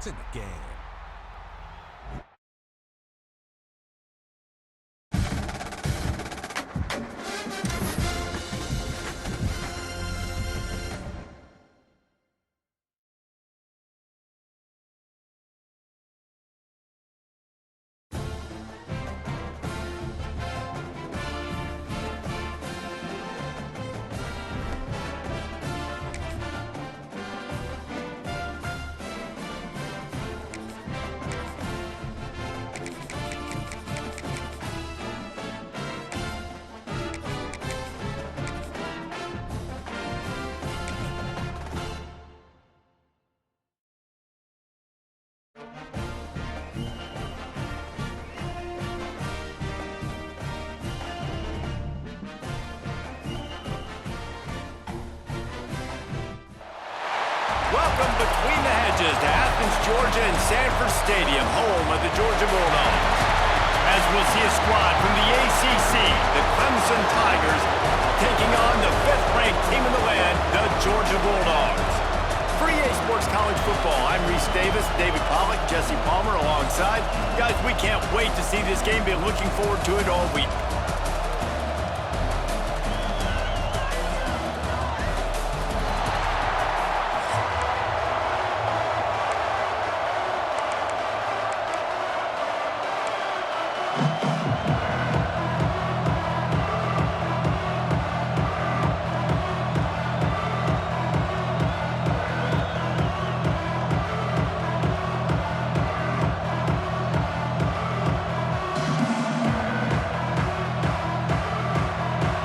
points in the game. Welcome between the hedges to Athens, Georgia and Sanford Stadium, home of the Georgia Bulldogs. As we'll see a squad from the ACC, the Clemson Tigers, taking on the 5th-ranked team in the land, the Georgia Bulldogs. For EA Sports College Football, I'm Reese Davis, David Pollack, Jesse Palmer alongside. Guys, we can't wait to see this game. Been looking forward to it all week.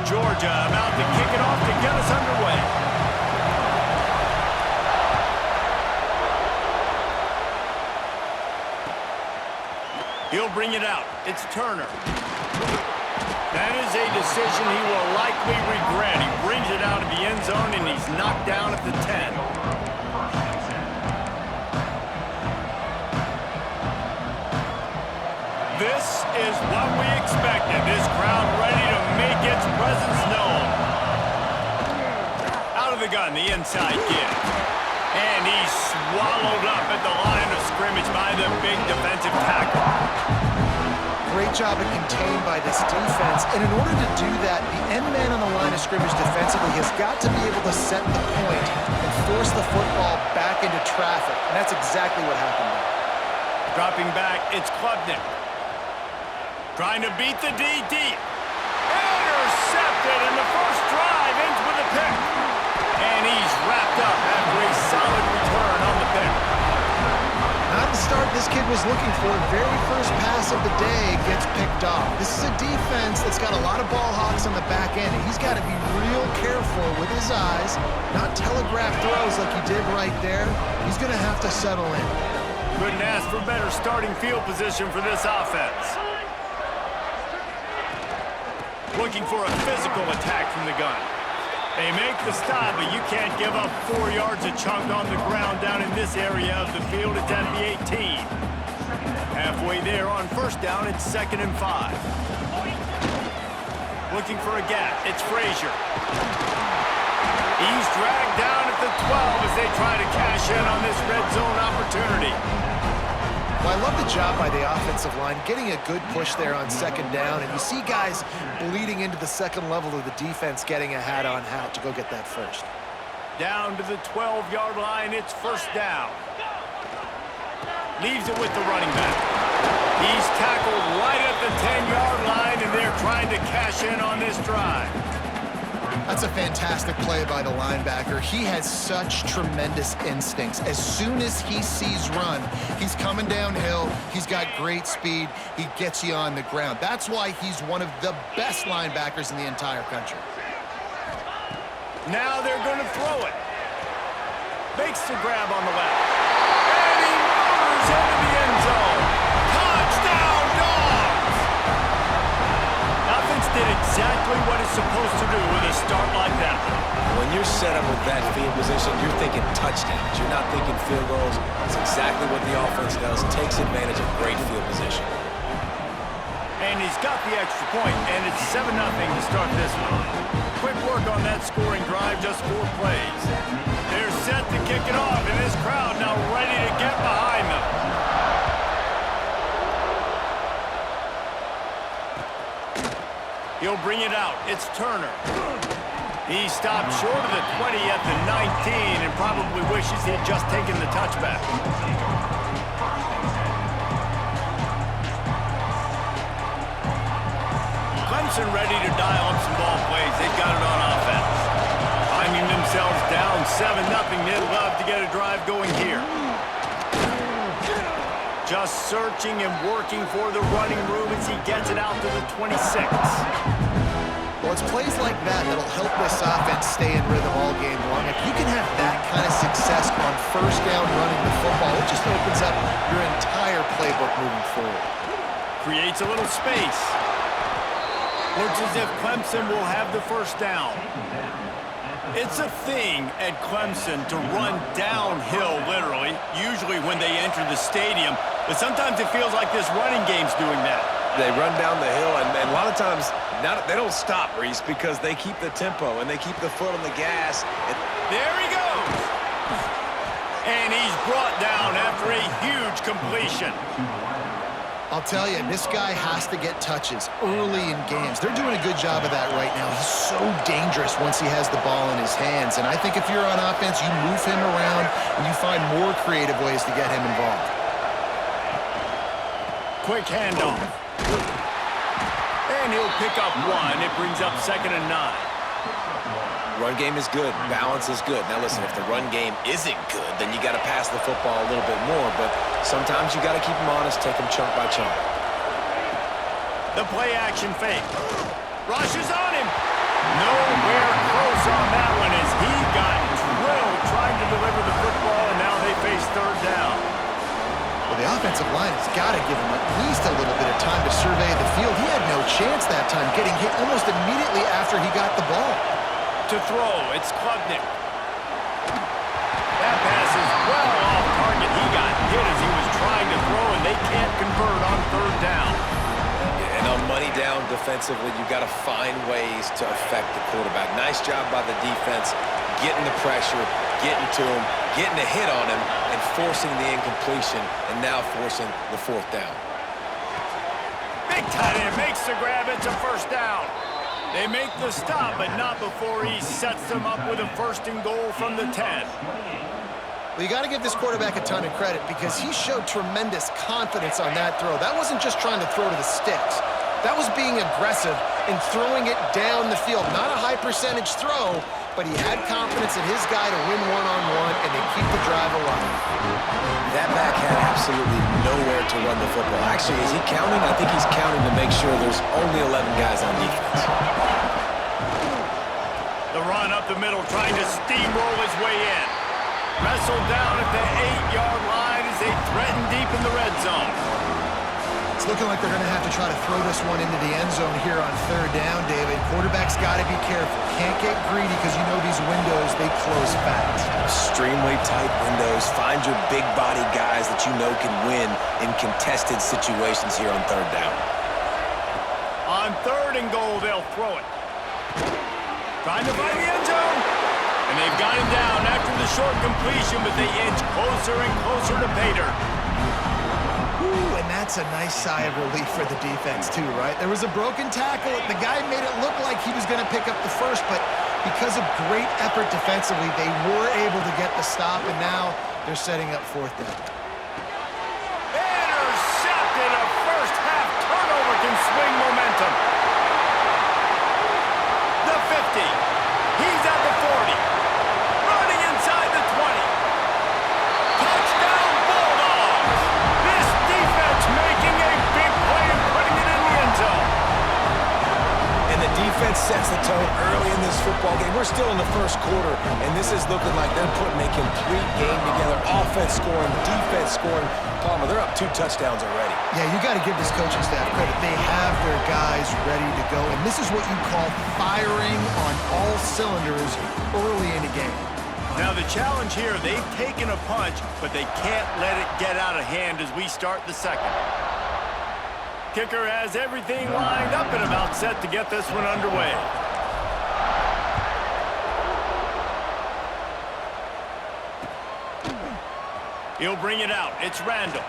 Georgia about to kick it off to get us underway. He'll bring it out. It's Turner. That is a decision he will likely regret. He brings it out of the end zone, and he's knocked down at the 10. This is what we expected. This crowd ready to make its presence known. Out of the gun, the inside give. And he's swallowed up at the line of scrimmage by the big defensive tackle. Great job of contained by this defense. And in order to do that, the end man on the line of scrimmage defensively has got to be able to set the point and force the football back into traffic. And that's exactly what happened there. Dropping back, it's Klubnik. Trying to beat the D deep. Intercepted, and the first drive ends with a pick. And he's wrapped up after a solid return on the pick. Not the start this kid was looking for. Very first pass of the day gets picked off. This is a defense that's got a lot of ball hawks on the back end, and he's got to be real careful with his eyes, not telegraph throws like he did right there. He's going to have to settle in. Couldn't ask for better starting field position for this offense. Looking for a physical attack from the gun. They make the stop, but you can't give up 4 yards a chunk on the ground down in this area of the field. It's at the 18. Halfway there on first down, it's 2nd and 5. Looking for a gap. It's Frazier. He's dragged down at the 12 as they try to cash in on this red zone opportunity. Well, I love the job by the offensive line, getting a good push there on 2nd down, and you see guys bleeding into the second level of the defense getting a hat-on-hat to go get that first. Down to the 12-yard line, it's first down. Leaves it with the running back. He's tackled right at the 10-yard line, and they're trying to cash in on this drive. That's a fantastic play by the linebacker. He has such tremendous instincts. As soon as he sees run, he's coming downhill. He's got great speed. He gets you on the ground. That's why he's one of the best linebackers in the entire country. Now they're going to throw it. Makes the grab on the left. And he murders into the end zone. Touchdown, Dogs! Offense did exactly what it's supposed to do with a start like that. When you're set up with that field position, you're thinking touchdowns. You're not thinking field goals. It's exactly what the offense does. Takes advantage of great field position. And he's got the extra point, and it's 7-0 to start this one. Quick work on that scoring drive, just 4 plays. They're set to kick it off, and this crowd now ready to get behind them. He'll bring it out. It's Turner. He stopped short of the 20 at the 19 and probably wishes he had just taken the touchback. Clemson ready to dial up some ball plays. They've got it on offense. Finding themselves down 7-0. They'd love to get a drive going here. Just searching and working for the running room as he gets it out to the 26. Well, it's plays like that that'll help this offense stay in rhythm all game long. If you can have that kind of success on first down running the football, it just opens up your entire playbook moving forward. Creates a little space. Looks as if Clemson will have the first down. It's a thing at Clemson to run downhill, literally, usually when they enter the stadium. But sometimes it feels like this running game's doing that. They run down the hill, and a lot of times they don't stop, Reese, because they keep the tempo and they keep the foot on the gas. There he goes. And he's brought down after a huge completion. I'll tell you, this guy has to get touches early in games. They're doing a good job of that right now. He's so dangerous once he has the ball in his hands. And I think if you're on offense, you move him around and you find more creative ways to get him involved. Quick handoff. And he'll pick up 1. It brings up 2nd and 9. Run game is good. Balance is good. Now, listen, if the run game isn't good, then you got to pass the football a little bit more. But sometimes you got to keep them honest, take them chunk by chunk. The play-action fake. Rush is on him. Nowhere close on that one as he got drilled trying to deliver the football, and now they face 3rd down. Well, the offensive line has got to give him at least a little bit of time to survey the field. He had no chance that time, getting hit almost immediately after he got the ball. To throw, it's Klubnik. That pass is well off target. He got hit as he was trying to throw, and they can't convert on 3rd down. Yeah, and on money down defensively, you got to find ways to affect the quarterback. Nice job by the defense, getting the pressure, getting to him, getting a hit on him, and forcing the incompletion, and now forcing the 4th down. Big tight end makes the grab. It's a 1st down. They make the stop, but not before he sets them up with a 1st and goal from the 10. Well, you got to give this quarterback a ton of credit because he showed tremendous confidence on that throw. That wasn't just trying to throw to the sticks. That was being aggressive and throwing it down the field. Not a high-percentage throw, but he had confidence in his guy to win one-on-one, and they keep the drive alive. That back had absolutely nowhere to run the football. Actually, is he counting? I think he's counting to make sure there's only 11 guys on defense. The run up the middle, trying to steamroll his way in. Wrestled down at the 8-yard line as they threaten deep in the red zone. It's looking like they're going to have to try to throw this one into the end zone here on 3rd down, David. Quarterback's got to be careful. Can't get greedy because you know these windows, they close fast. Extremely tight windows. Find your big body guys that you know can win in contested situations here on 3rd down. On 3rd and goal, they'll throw it. Trying to find the end zone. And they've got him down after the short completion, but they inch closer and closer to pay dirt. Ooh, and that's a nice sigh of relief for the defense too, right? There was a broken tackle. The guy made it look like he was going to pick up the 1st, but because of great effort defensively, they were able to get the stop, and now they're setting up 4th down. Intercepted. A first-half turnover can swing momentum. The 50. He's at the 40. Running inside the 20. Touchdown Bulldogs. This defense making a big play and putting it in the end zone. And the defense sets the tone early in this football game. We're still in the 1st quarter, and this is looking like they're putting a complete game together. Offense scoring, defense scoring. Palmer, they're up 2 touchdowns already. Yeah, you got to give this coaching staff credit. They have their guys ready to go, and this is what you call firing on all cylinders early in a game. Now the challenge here, they've taken a punch, but they can't let it get out of hand as we start the 2nd. Kicker has everything lined up and about set to get this one underway. He'll bring it out. It's Randall.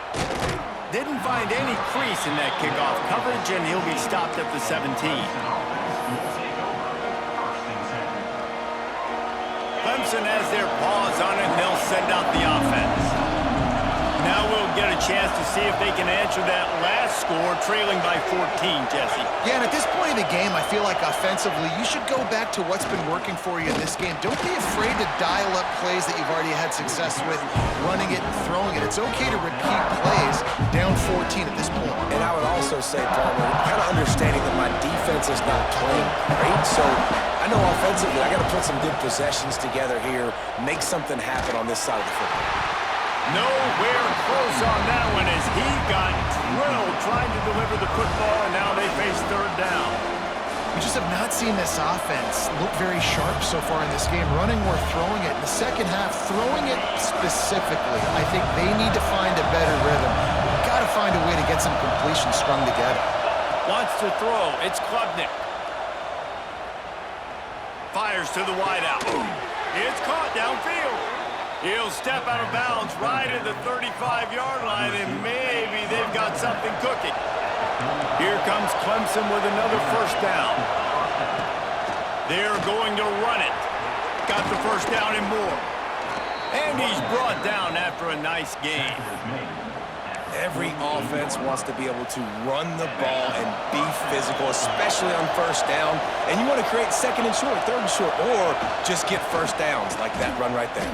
Didn't find any crease in that kickoff coverage, and he'll be stopped at the 17. Clemson has their paws on it, and they'll send out the offense. Now we'll get a chance to see if they can answer that last score, trailing by 14, Jesse. Yeah, and at this point in the game, I feel like offensively, you should go back to what's been working for you in this game. Don't be afraid to dial up plays that you've already had success with, running it and throwing it. It's okay to repeat plays down 14 at this point. And I would also say, Palmer, kind of understanding that my defense is not playing great, so I know offensively I got to put some good possessions together here, make something happen on this side of the football. Nowhere close on that one as he got drilled trying to deliver the football, and now they face third down. We just have not seen this offense look very sharp so far in this game, running or throwing it. In the second half, throwing it specifically, I think they need to find a better rhythm. We've got to find a way to get some completions strung together. Wants to throw. It's Klubnik. Fires to the wideout. It's caught downfield. He'll step out of bounds right at the 35-yard line, and maybe they've got something cooking. Here comes Clemson with another first down. They're going to run it. Got the first down and more. And he's brought down after a nice game. Every offense wants to be able to run the ball and be physical, especially on first down. And you want to create second and short, third and short, or just get first downs like that run right there.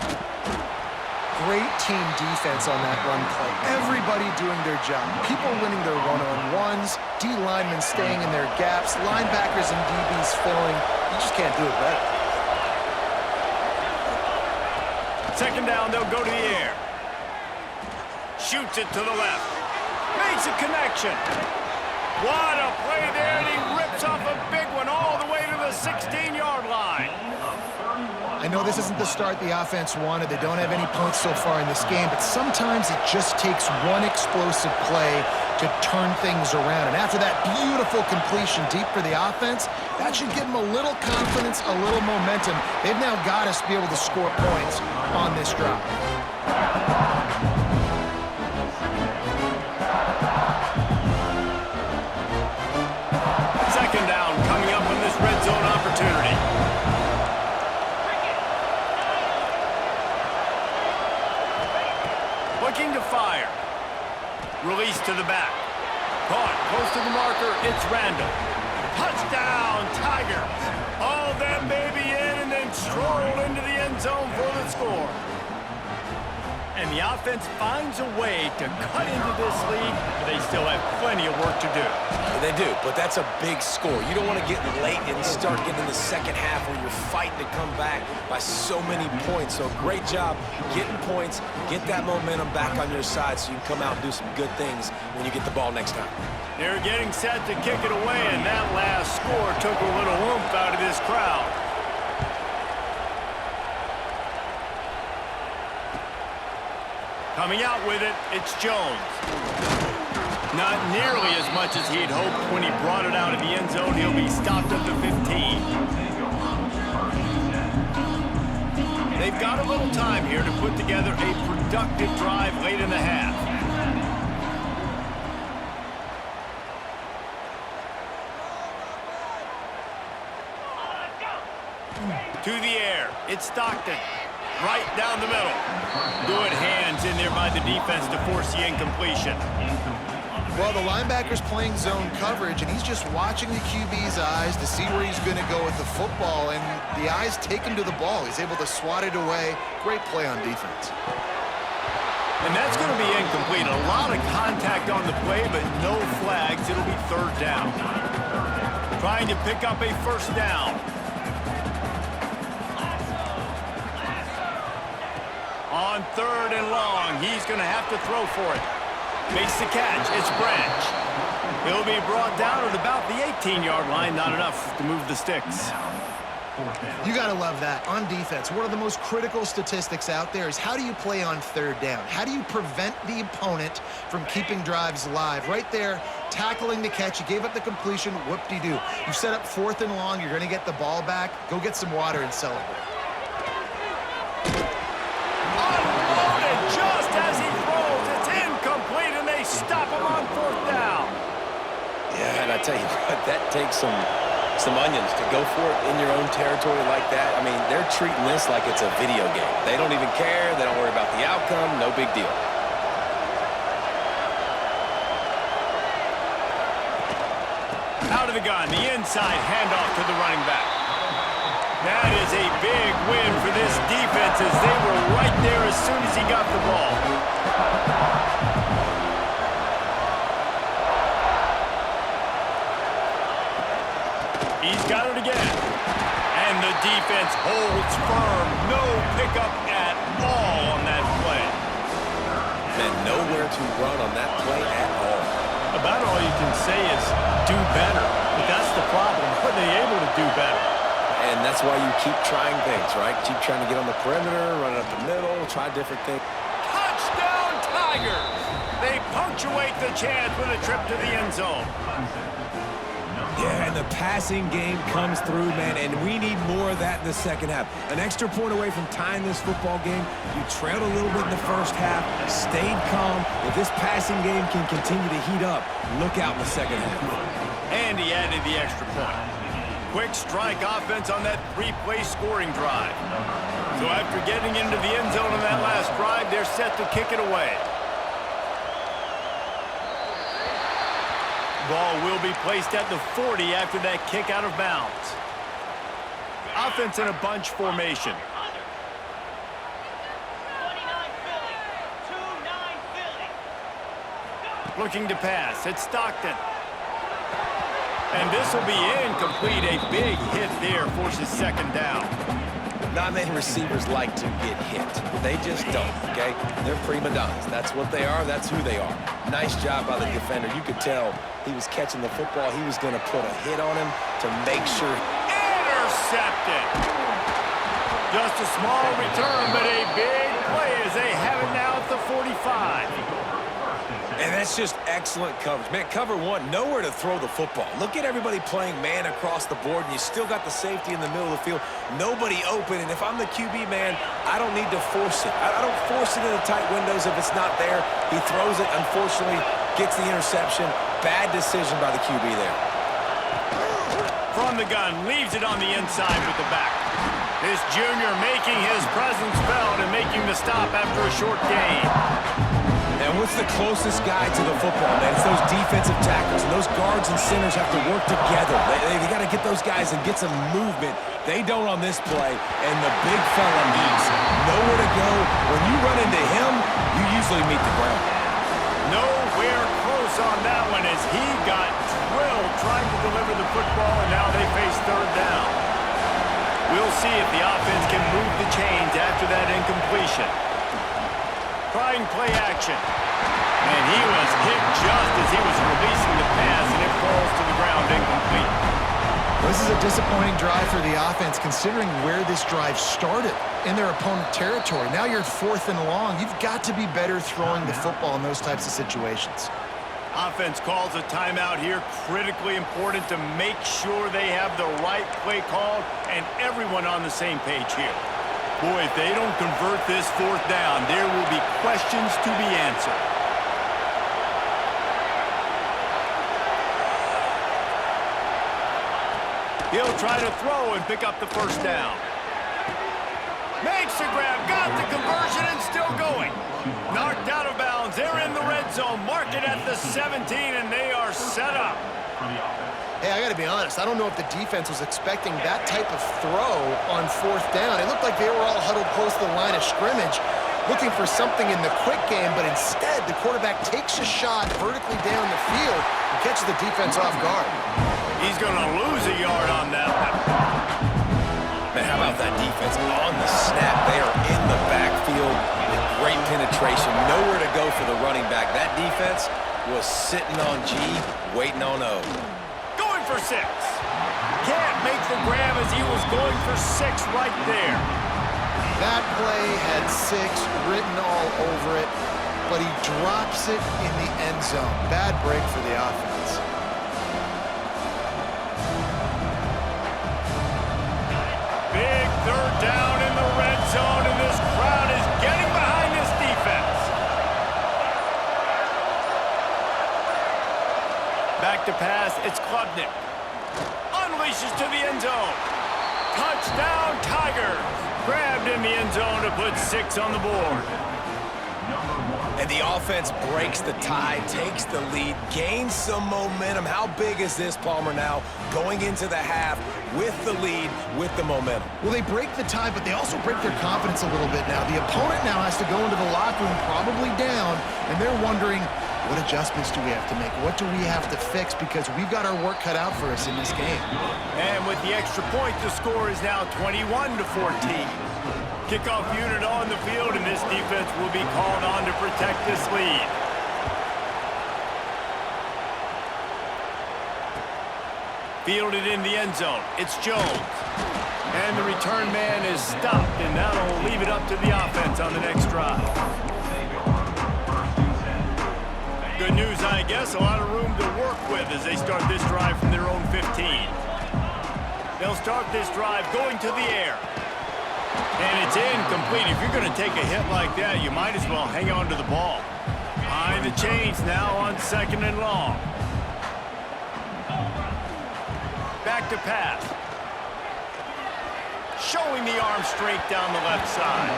Great team defense on that run play. Everybody doing their job. People winning their one-on-ones, D linemen staying in their gaps, linebackers and DBs filling. You just can't do it better. Second down, they'll go to the air. Shoots it to the left. Makes a connection. What a play there, and he rips off a big one all the way to the 16-yard line. I know this isn't the start the offense wanted. They don't have any points so far in this game, but sometimes it just takes one explosive play to turn things around. And after that beautiful completion deep for the offense, that should give them a little confidence, a little momentum. They've now got us to be able to score points on this drive. Second down coming up on this red zone opportunity. Looking to fire. Release to the back. Caught close to the marker. It's Randall. Touchdown, Tigers. All that baby in and then stroll into the end zone for the score. And the offense finds a way to cut into this lead, but they still have plenty of work to do. They do, but that's a big score. You don't want to get late and start getting in the second half where you're fighting to come back by so many points. So great job getting points, get that momentum back on your side so you can come out and do some good things when you get the ball next time. They're getting set to kick it away, and that last score took a little oomph out of this crowd. Coming out with it, it's Jones. Not nearly as much as he'd hoped when he brought it out of the end zone. He'll be stopped at the 15. They've got a little time here to put together a productive drive late in the half. To the air, it's Stockton. Right down the middle. Good hands in there by the defense to force the incompletion. Well, the linebacker's playing zone coverage, and he's just watching the QB's eyes to see where he's going to go with the football, and the eyes take him to the ball. He's able to swat it away. Great play on defense. And that's going to be incomplete. A lot of contact on the play, but no flags. It'll be third down. Trying to pick up a first down. On third and long, he's going to have to throw for it. Makes the catch. It's Branch. He'll be brought down at about the 18-yard line. Not enough to move the sticks. You got to love that. On defense, one of the most critical statistics out there is how do you play on third down? How do you prevent the opponent from keeping drives alive? Right there, tackling the catch. You gave up the completion. Whoop-de-doo. You set up 4th and long. You're going to get the ball back. Go get some water and celebrate. Unloaded just as he throws. It's incomplete, and they stop him on 4th down. Yeah, and I tell you what, that takes some onions to go for it in your own territory like that. I mean, they're treating this like it's a video game. They don't even care. They don't worry about the outcome. No big deal. Out of the gun, the inside handoff to the running back. That is a big win for this defense as they were right there as soon as he got the ball. He's got it again. And the defense holds firm. No pickup at all on that play. And nowhere to run on that play at all. About all you can say is do better. But that's the problem. Are they able to do better? And that's why you keep trying things, right? Keep trying to get on the perimeter, run it up the middle, try different things. Touchdown, Tigers! They punctuate the chance with a trip to the end zone. Yeah, and the passing game comes through, man, and we need more of that in the second half. An extra point away from tying this football game. You trailed a little bit in the first half, stayed calm. If this passing game can continue to heat up, look out in the second half. And he added the extra point. Quick strike offense on that 3-play scoring drive. So after getting into the end zone on that last drive, they're set to kick it away. Ball will be placed at the 40 after that kick out of bounds. Offense in a bunch formation. Looking to pass. It's Stockton. And this will be incomplete. A big hit there forces 2nd down. Not many receivers like to get hit. They just don't, okay? They're prima donnas. That's what they are. That's who they are. Nice job by the defender. You could tell he was catching the football. He was going to put a hit on him to make sure. Intercepted. Just a small return, but a big play as they have it now at the 45. And that's just excellent coverage. Man, cover one, nowhere to throw the football. Look at everybody playing man across the board, and you still got the safety in the middle of the field. Nobody open, and if I'm the QB, man, I don't need to force it. I don't force it into tight windows if it's not there. He throws it, unfortunately, gets the interception. Bad decision by the QB there. From the gun, leaves it on the inside with the back. This junior making his presence felt and making the stop after a short gain. And what's the closest guy to the football, man? It's those defensive tackles. And those guards and centers have to work together. They got to get those guys and get some movement. They don't on this play, and the big fella needs nowhere to go. When you run into him, you usually meet the ground. Nowhere close on that one as he got drilled trying to deliver the football, and now they face 3rd down. We'll see if the offense can move the chains after that incompletion. Trying play action. And he was hit just as he was releasing the pass, and it falls to the ground incomplete. This is a disappointing drive for the offense considering where this drive started in their opponent territory. Now you're 4th and long. You've got to be better throwing the football in those types of situations. Offense calls a timeout here. Critically important to make sure they have the right play called and everyone on the same page here. Boy, if they don't convert this 4th down, there will be questions to be answered. He'll try to throw and pick up the 1st down. Makes the grab, got the conversion, and still going. Knocked out of bounds. They're in the red zone. Mark it at the 17, and they are set up. Hey, I got to be honest. I don't know if the defense was expecting that type of throw on 4th down. It looked like they were all huddled close to the line of scrimmage, looking for something in the quick game, but instead the quarterback takes a shot vertically down the field and catches the defense off guard. He's going to lose a yard on that one. Man, how about that defense on the snap? They are in the backfield with great penetration. Nowhere to go for the running back. That defense was sitting on G, waiting on O. for 6. Can't make the grab as he was going for 6 right there. That play had 6 written all over it, but he drops it in the end zone. Bad break for the offense. Big 3rd down in the red zone, and this crowd is getting behind this defense. Back to pass, it's Klubnik. Unleashes to the end zone. Touchdown, Tigers. Grabbed in the end zone to put 6 on the board. And the offense breaks the tie, takes the lead, gains some momentum. How big is this, Palmer, now going into the half with the lead, with the momentum? Well, they break the tie, but they also break their confidence a little bit now. The opponent now has to go into the locker room probably down, and they're wondering, what adjustments do we have to make? What do we have to fix? Because we've got our work cut out for us in this game. And with the extra point, the score is now 21-14. Kickoff unit on the field, and this defense will be called on to protect this lead. Fielded in the end zone. It's Jones. And the return man is stopped, and that'll leave it up to the offense on the next drive. Good news, I guess. A lot of room to work with as they start this drive from their own 15. They'll start this drive going to the air. And it's incomplete. If you're going to take a hit like that, you might as well hang on to the ball. Behind the chains now on 2nd and long. Back to pass. Showing the arm straight down the left side.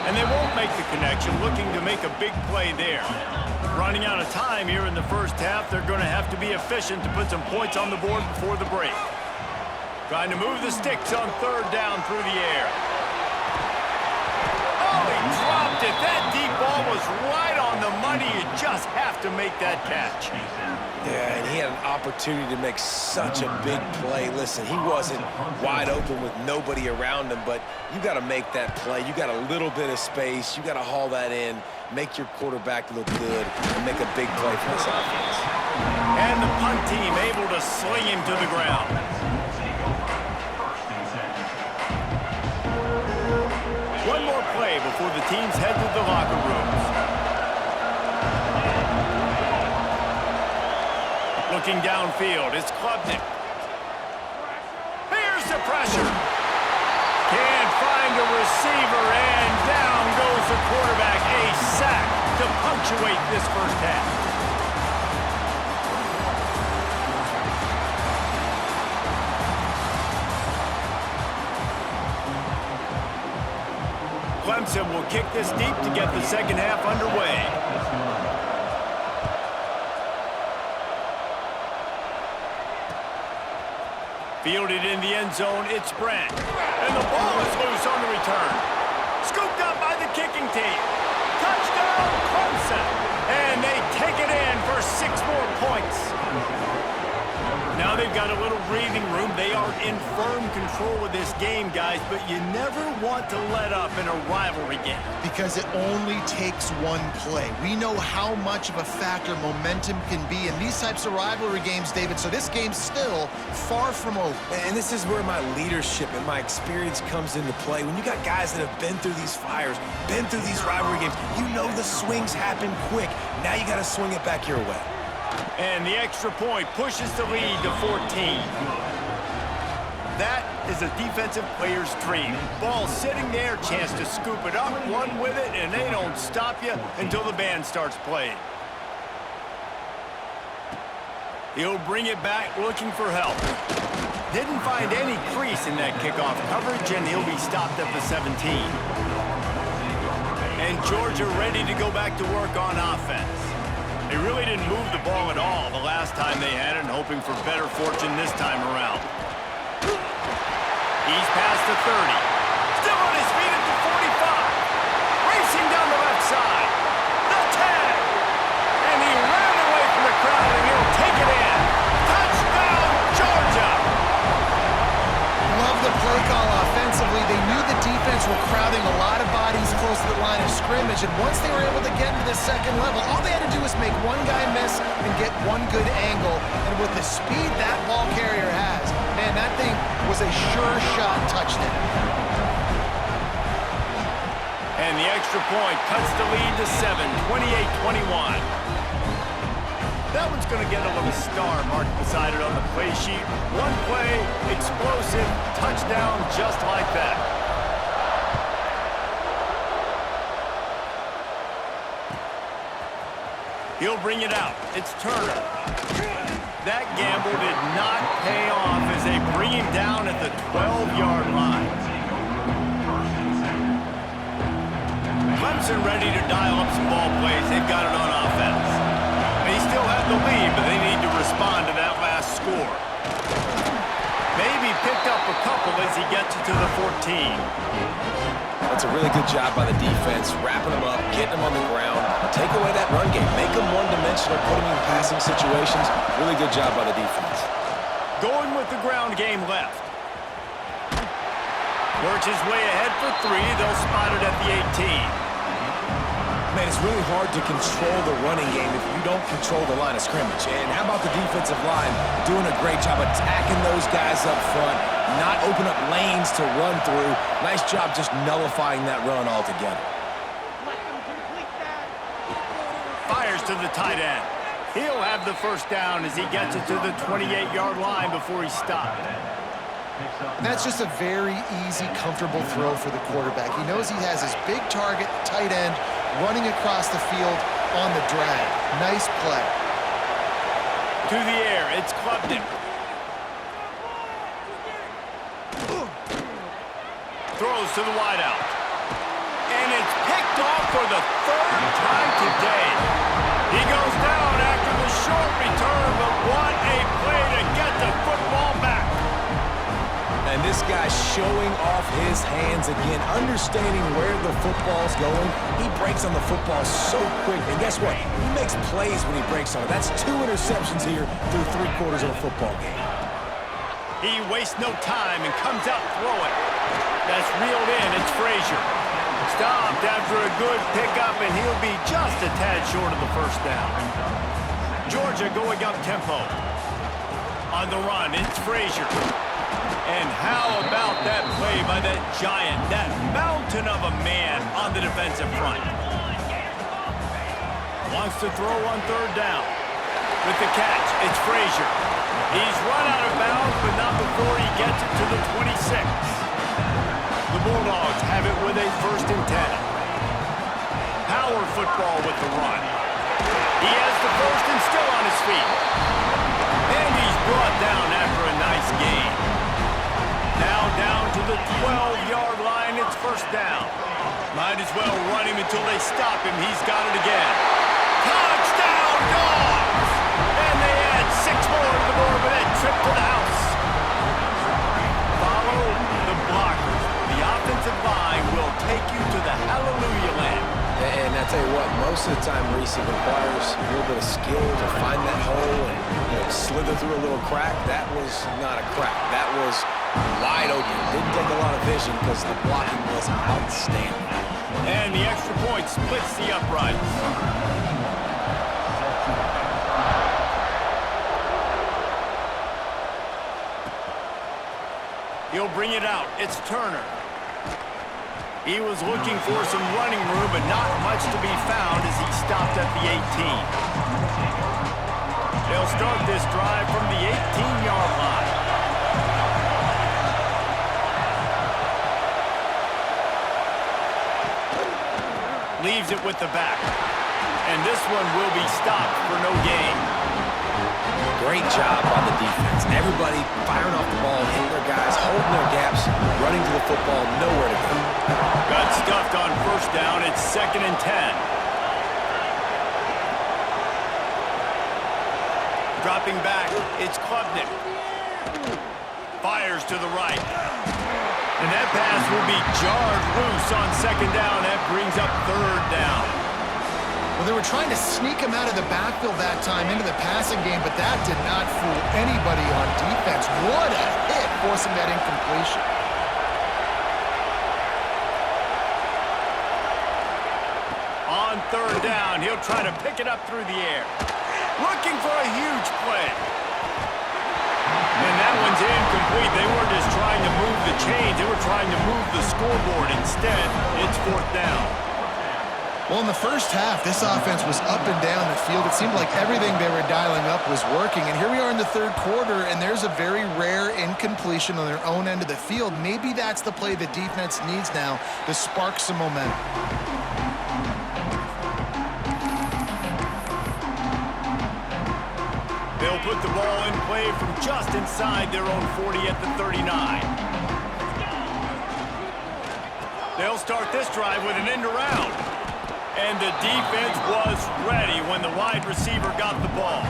And they won't make the connection, looking to make a big play there. Running out of time here in the first half, they're going to have to be efficient to put some points on the board before the break. Trying to move the sticks on 3rd down through the air. Oh, he dropped it. That deep ball was right on the money. You just have to make that catch. Yeah, and he had an opportunity to make such a big play. Listen, he wasn't wide open with nobody around him, but you got to make that play. You got a little bit of space. You got to haul that in, make your quarterback look good, and make a big play for this offense. And the punt team able to sling him to the ground. One more play before the teams head to the locker rooms. Looking downfield, it's Klubnik. Here's the pressure. Can't find a receiver, and down goes the quarterback. A sack to punctuate this first half. Clemson will kick this deep to get the second half underway. Fielded in the end zone, it's Brent. And the ball is loose on the return. Scooped up by the kicking team. Touchdown, Clemson. And they take it in for 6 more points. Now they've got a little breathing room. They are in firm control of this game, guys, but you never want to let up in a rivalry game. Because it only takes one play. We know how much of a factor momentum can be in these types of rivalry games, David, so this game's still far from over. And this is where my leadership and my experience comes into play. When you got guys that have been through these fires, been through these rivalry games, you know the swings happen quick. Now you got to swing it back your way. And the extra point pushes the lead to 14. That is a defensive player's dream. Ball sitting there, chance to scoop it up, one with it, and they don't stop you until the band starts playing. He'll bring it back looking for help. Didn't find any crease in that kickoff coverage, and he'll be stopped at the 17. And Georgia ready to go back to work on offense. They really didn't move the ball at all the last time they had it, and hoping for better fortune this time around. He's past the 30. Still on his feet at the 45. Racing down the left side. The 10. And he ran away from the crowd, and he'll take it in. Touchdown, Georgia! Love the play call offensively. They knew the defense were crowding a lot of bodies close close to the line of scrimmage, and once they were able to get into the second level, all they had to do was make one guy miss and get one good angle. And with the speed that ball carrier has, man, that thing was a sure shot touchdown. And the extra point cuts the lead to 7, 28-21. That one's going to get a little star marked beside it on the play sheet. One play, explosive, touchdown just like that. He'll bring it out. It's Turner. That gamble did not pay off as they bring him down at the 12-yard line. Clemson ready to dial up some ball plays. They've got it on offense. They still have the lead, but they need to respond to that last score. Maybe picked up a couple as he gets it to the 14. That's a really good job by the defense, wrapping them up, getting them on the ground. Take away that run game. Make them one-dimensional, put them in passing situations. Really good job by the defense. Going with the ground game left. Works his way ahead for 3. They'll spot it at the 18. Man, it's really hard to control the running game if you don't control the line of scrimmage. And how about the defensive line doing a great job attacking those guys up front, not open up lanes to run through. Nice job just nullifying that run altogether. Fires to the tight end. He'll have the first down as he gets it to the 28-yard line before he stopped. That's just a very easy, comfortable throw for the quarterback. He knows he has his big target, tight end, running across the field on the drag. Nice play. To the air, it's Clemson. Throws to the wideout. And it's picked off for the 3rd time today. He goes down after the short return, but what a play to get the football back. And this guy's showing off his hands again, understanding where the football's going. He breaks on the football so quick. And guess what? He makes plays when he breaks on it. That's 2 interceptions here through 3/4 of a football game. He wastes no time and comes out throwing. That's reeled in. It's Frazier. Stopped after a good pickup, and he'll be just a tad short of the first down. Georgia going up tempo. On the run, it's Frazier. And how about that play by that giant, that mountain of a man on the defensive front? Wants to throw on 3rd down. With the catch, it's Frazier. He's run out of bounds, but not before he gets it to the 26. The Bulldogs have it with a 1st and 10. Power football with the run. He has the first and still on his feet. And he's brought down after a nice gain. Now down to the 12-yard line, it's 1st down. Might as well run him until they stop him. He's got it again. Touchdown, Dogs! And they add 6 more to the board with that trip to the house. Follow the blockers. The offensive line will take you to the hallelujah land. And I tell you what, most of the time, Reese, it requires a little bit of skill to find that hole and slither through a little crack. That was not a crack. That was wide open. Didn't take a lot of vision because the blocking was outstanding. And the extra point splits the uprights. He'll bring it out. It's Turner. He was looking for some running room, but not much to be found as he stopped at the 18. They'll start this drive from the 18-yard line. Leaves it with the back. And this one will be stopped for no gain. Great job by the defense. Everybody firing off the ball, hitting their guys, holding their gaps, running to the football, nowhere to go. Got stuffed on 1st down. It's 2nd and 10. Dropping back, it's Klubnik. Fires to the right. And that pass will be jarred loose on 2nd down. That brings up 3rd down. Well, they were trying to sneak him out of the backfield that time into the passing game, but that did not fool anybody on defense. What a hit, forcing that incompletion. third down. He'll try to pick it up through the air. Looking for a huge play. And that one's incomplete. They weren't just trying to move the chains. They were trying to move the scoreboard. Instead, it's fourth down. Well, in the first half, this offense was up and down the field. It seemed like everything they were dialing up was working. And here we are in the third quarter, and there's a very rare incompletion on their own end of the field. Maybe that's the play the defense needs now to spark some momentum. They'll put the ball in play from just inside their own 40 at the 39. They'll start this drive with an end around. And the defense was ready when the wide receiver got the ball.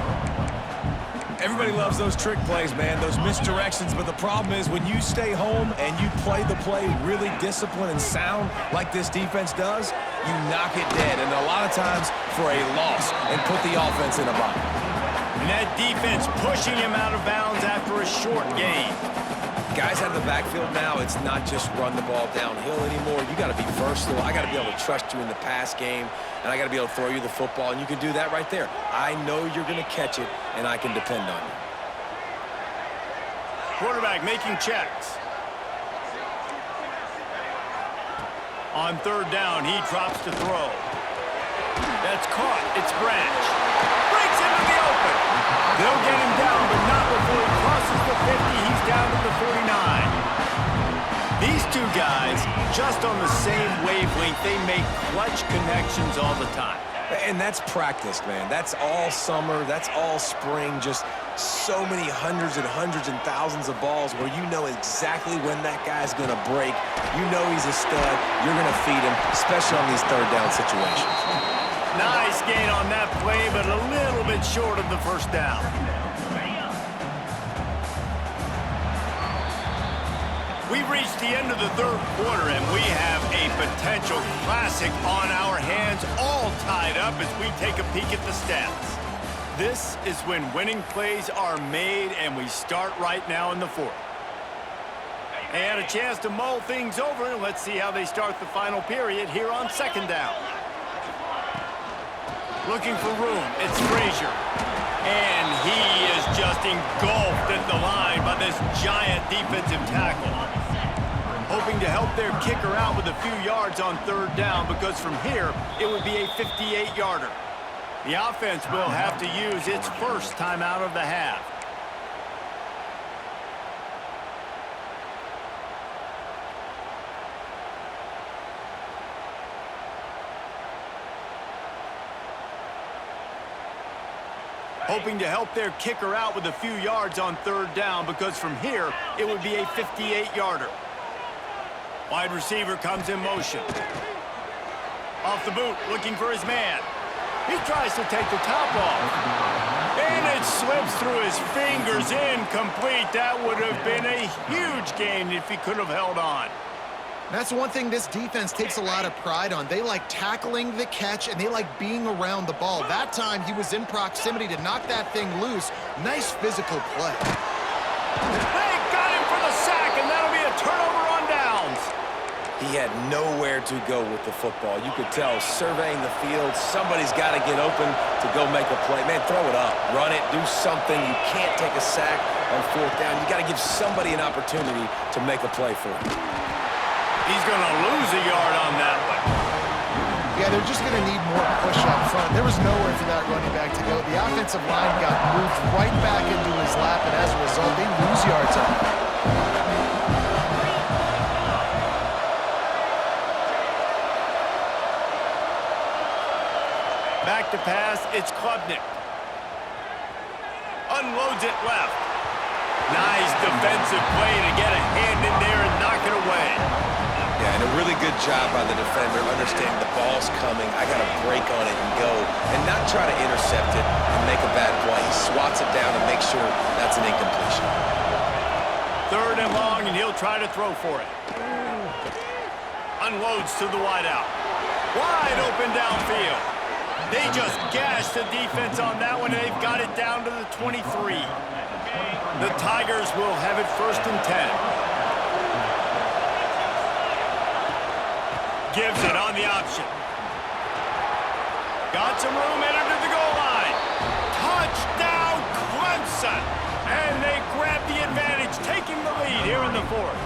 Everybody loves those trick plays, man, those misdirections, but the problem is when you stay home and you play the play really disciplined and sound like this defense does, you knock it dead, and a lot of times for a loss, and put the offense in a bind. And that defense pushing him out of bounds after a short gain. Guys out of the backfield now, it's not just run the ball downhill anymore. You got to be versatile. I got to be able to trust you in the pass game, and I got to be able to throw you the football, and you can do that right there. I know you're going to catch it, and I can depend on you. Quarterback making checks. On third down, he drops to throw. That's caught. It's Branch. Breaks into the open. They'll get him down, but not before he crosses the 50. He's down to the 49. These two guys, just on the same wavelength, they make clutch connections all the time. And that's practice, man. That's all summer. That's all spring. Just so many hundreds and thousands of balls where you know exactly when that guy's going to break. You know he's a stud. You're going to feed him, especially on these third down situations. Nice gain on that play, but a little bit short of the first down. We've reached the end of the third quarter, and we have a potential classic on our hands, all tied up as we take a peek at the stats. This is when winning plays are made, and we start right now in the fourth. They had a chance to mull things over. Let's see how they start the final period here on second down. Looking for room, it's Frazier. And he is just engulfed at the line by this giant defensive tackle. Hoping to help their kicker out with a few yards on third down, because from here, it would be a 58-yarder. The offense will have to use its first timeout of the half. Hoping to help their kicker out with a few yards on third down, because from here, it would be a 58-yarder. Wide receiver comes in motion. Off the boot, looking for his man. He tries to take the top off. And it slips through his fingers, incomplete. That would have been a huge gain if he could have held on. That's one thing this defense takes a lot of pride on. They like tackling the catch, and they like being around the ball. That time, he was in proximity to knock that thing loose. Nice physical play. They got him for the sack, and that'll be a turnover on downs. He had nowhere to go with the football. You could tell, surveying the field, somebody's got to get open to go make a play. Man, throw it up, run it, do something. You can't take a sack on fourth down. You got to give somebody an opportunity to make a play for him. He's going to lose a yard on that one. Yeah, they're just going to need more push up front. There was nowhere for that running back to go. The offensive line got moved right back into his lap, and as a result, they lose yards on it. Back to pass, it's Klubnik. Unloads it left. Nice defensive play to get a hand in there and knock it away. Yeah, and a really good job by the defender, understanding the ball's coming. I got to break on it and go, and not try to intercept it and make a bad play. He swats it down and makes sure that's an incompletion. Third and long, and he'll try to throw for it. Unloads to the wideout. Wide open downfield. They just gashed the defense on that one, and they've got it down to the 23. The Tigers will have it 1st and 10. Gives it on the option. Got some room headed to the goal line. Touchdown, Clemson! And they grab the advantage, taking the lead here in the fourth.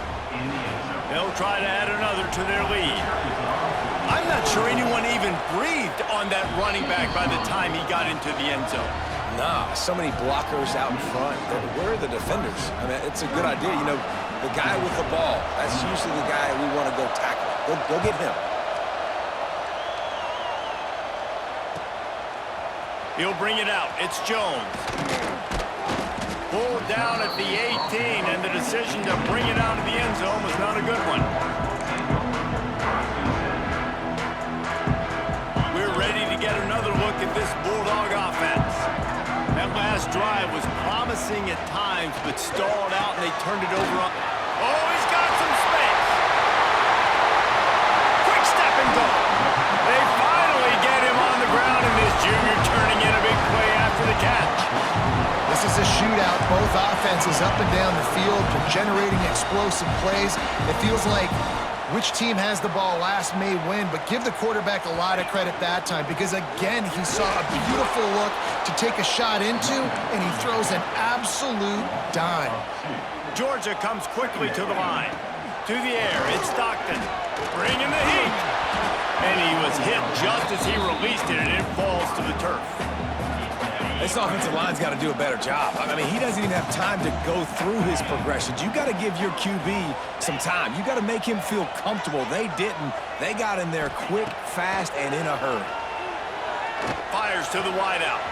They'll try to add another to their lead. I'm not sure anyone even breathed on that running back by the time he got into the end zone. Nah, so many blockers out in front. Where are the defenders? I mean, it's a good idea. You know, the guy with the ball, that's usually the guy we want to go tackle. Go get him. He'll bring it out. It's Jones. Pulled down at the 18, and the decision to bring it out of the end zone was not a good one. We're ready to get another look at this Bulldog offense. That last drive was promising at times, but stalled out, and they turned it over. Oh, he's got some space. Quick step and go. They finally get him on the ground, and this junior turning in a big play after the catch. This is a shootout. Both offenses up and down the field. They're generating explosive plays. It feels like which team has the ball last may win, but give the quarterback a lot of credit that time because, again, he saw a beautiful look to take a shot into, and he throws an absolute dime. Georgia comes quickly to the line. To the air, it's Stockton. Bringing the heat. And he was hit just as he released it, and it falls to the turf. This offensive line's got to do a better job. I mean, he doesn't even have time to go through his progressions. You got to give your QB some time. You got to make him feel comfortable. They didn't. They got in there quick, fast, and in a hurry. Fires to the wideout.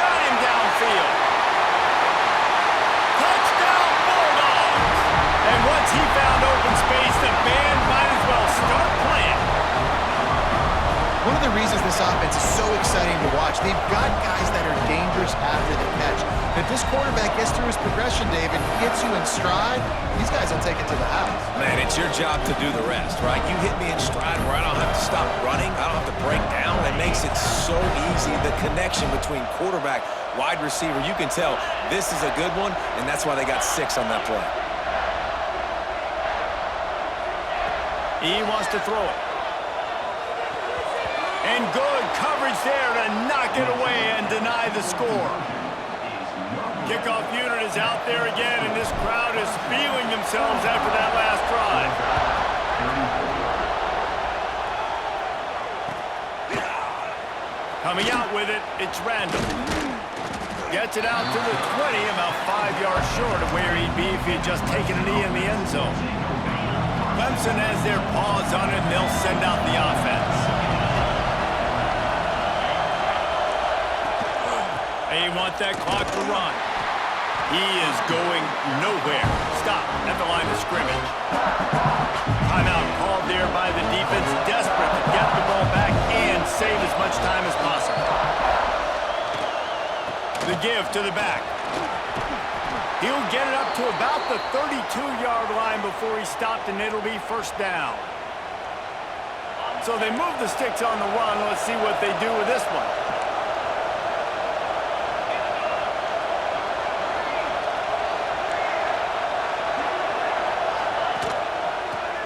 Got him downfield. Touchdown, Bulldogs! And once he found open space, the band might as well start playing. One of the reasons this offense is so exciting to watch, they've got guys that are dangerous after the catch. If this quarterback gets through his progression, David, gets you in stride, these guys will take it to the house. Man, it's your job to do the rest, right? You hit me in stride where I don't have to stop running. I don't have to break down. It makes it so easy. The connection between quarterback, wide receiver, you can tell this is a good one, and that's why they got 6 on that play. He wants to throw it. And good coverage there to knock it away and deny the score. Kickoff unit is out there again, and this crowd is feeling themselves after that last drive. Coming out with it, it's Randall. Gets it out to the 20, about 5 yards short of where he'd be if he had just taken a knee in the end zone. Clemson has their paws on it, and they'll send out the offense. They want that clock to run. He is going nowhere. Stop at the line of scrimmage. Timeout called there by the defense, desperate to get the ball back and save as much time as possible. The give to the back. He'll get it up to about the 32-yard line before he stopped, and it'll be first down. So they move the sticks on the run. Let's see what they do with this one.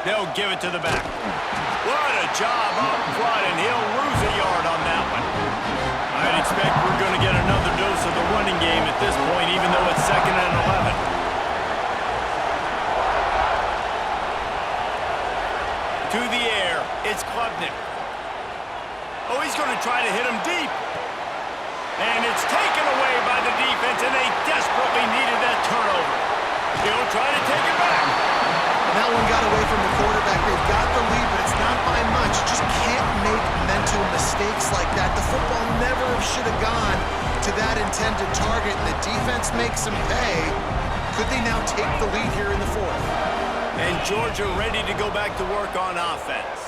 They'll give it to the back. What a job up front, and he'll lose a yard on that one. I'd expect we're going to get another dose of the running game at this point, even though it's 2nd and 11. To the air, it's Klubnik. Oh, he's going to try to hit him deep. And it's taken away by the defense, and they desperately needed that turnover. He'll try to take it back. That one got away from the quarterback. They've got the lead, but it's not by much. Just can't make mental mistakes like that. The football never should have gone to that intended target, and the defense makes them pay. Could they now take the lead here in the fourth? And Georgia ready to go back to work on offense.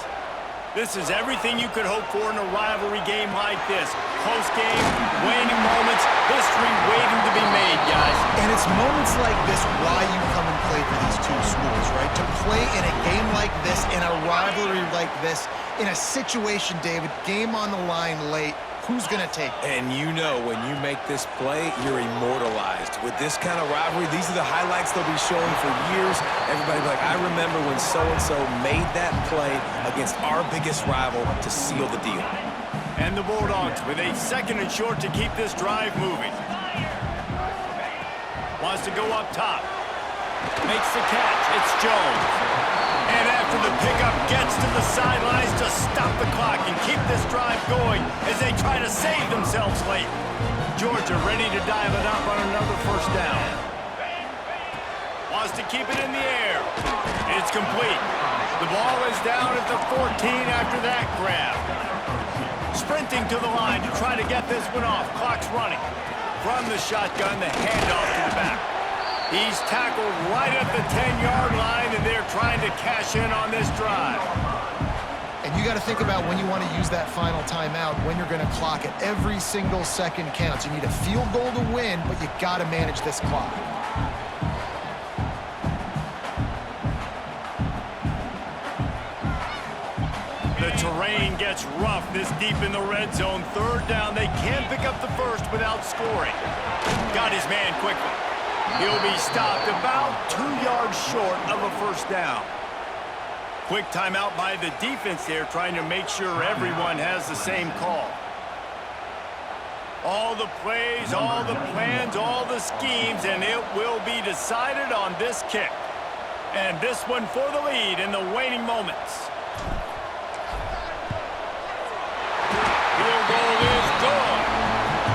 This is everything you could hope for in a rivalry game like this. Close game, waning moments, history waiting to be made, guys. And it's moments like this why you come and play for these two schools, right? To play in a game like this, in a rivalry like this, in a situation, David, game on the line late, who's going to take it? And you know when you make this play, you're immortalized. With this kind of rivalry, these are the highlights they'll be showing for years. Everybody will be like, I remember when so-and-so made that play against our biggest rival to seal the deal. And the Bulldogs with a 2nd and short to keep this drive moving. Wants to go up top. Makes the catch. It's Jones. And after the pickup, gets to the sidelines to stop the clock and keep this drive going as they try to save themselves late. Georgia ready to dial it up on another 1st down. Wants to keep it in the air. It's complete. The ball is down at the 14 after that grab. Sprinting to the line to try to get this one off. Clock's running. From the shotgun, the handoff to the back. He's tackled right at the 10-yard line, and they're trying to cash in on this drive. And you got to think about when you want to use that final timeout, when you're going to clock it. Every single second counts. You need a field goal to win, but you got to manage this clock. The terrain gets rough this deep in the red zone. 3rd down. They can't pick up the first without scoring. Got his man quickly. He'll be stopped about 2 yards short of a 1st down. Quick timeout by the defense there, trying to make sure everyone has the same call. All the plays, all the plans, all the schemes, and it will be decided on this kick. And this one for the lead in the waning moments. Field goal is gone.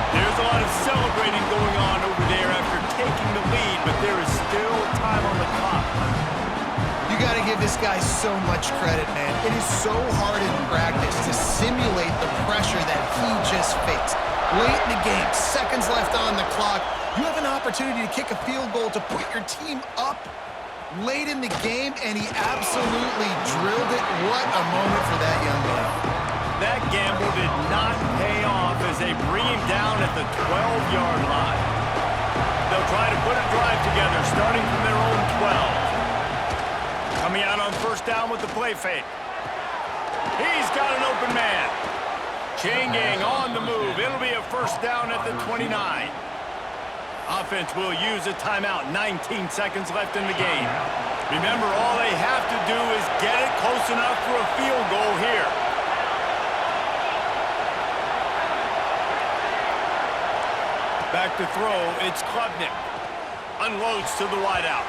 There's a lot of celebrating going on over there after taking the lead, but there is still time on the clock. You got to give this guy so much credit, man. It is so hard in practice to simulate the pressure that he just faced. Late in the game, seconds left on the clock, you have an opportunity to kick a field goal to put your team up late in the game, and he absolutely drilled it. What a moment for that young man. That gamble did not pay off as they bring him down at the 12-yard line. They'll try to put a drive together, starting from their own 12. Coming out on 1st down with the play fake. He's got an open man. Chain gang on the move. It'll be a 1st down at the 29. Offense will use a timeout. 19 seconds left in the game. Remember, all they have to do is get it close enough for a field goal here. Back to throw, it's Klubnik. Unloads to the wideout.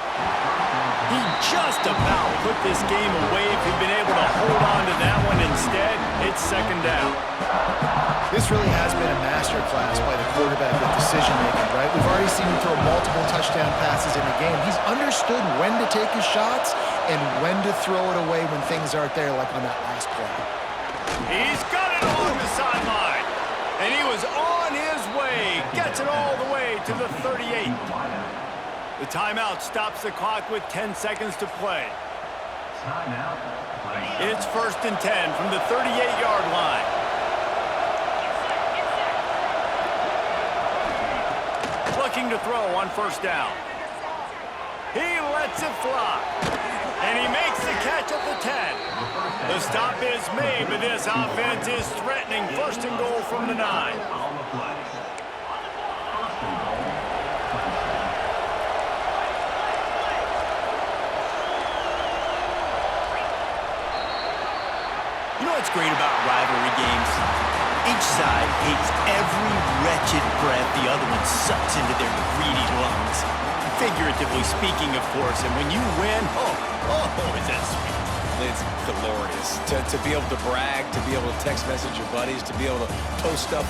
He just about put this game away if he'd been able to hold on to that one. Instead, it's 2nd down. This really has been a masterclass by the quarterback with decision-making, right? We've already seen him throw multiple touchdown passes in the game. He's understood when to take his shots and when to throw it away when things aren't there, like on that last play. He's got it along the sideline. And he was on his way. Gets it all the way to the 38. The timeout stops the clock with 10 seconds to play. It's 1st and 10 from the 38-yard line. Looking to throw on 1st down. He lets it fly. And he makes the catch at the 10. The stop is made, but this offense is threatening 1st and goal from the 9. You know what's great about rivalry games? Each side hates every wretched breath the other one sucks into their greedy lungs. Figuratively speaking, of course, and when you win, oh, is that sweet. It's glorious to be able to brag, to be able to text message your buddies, to be able to post stuff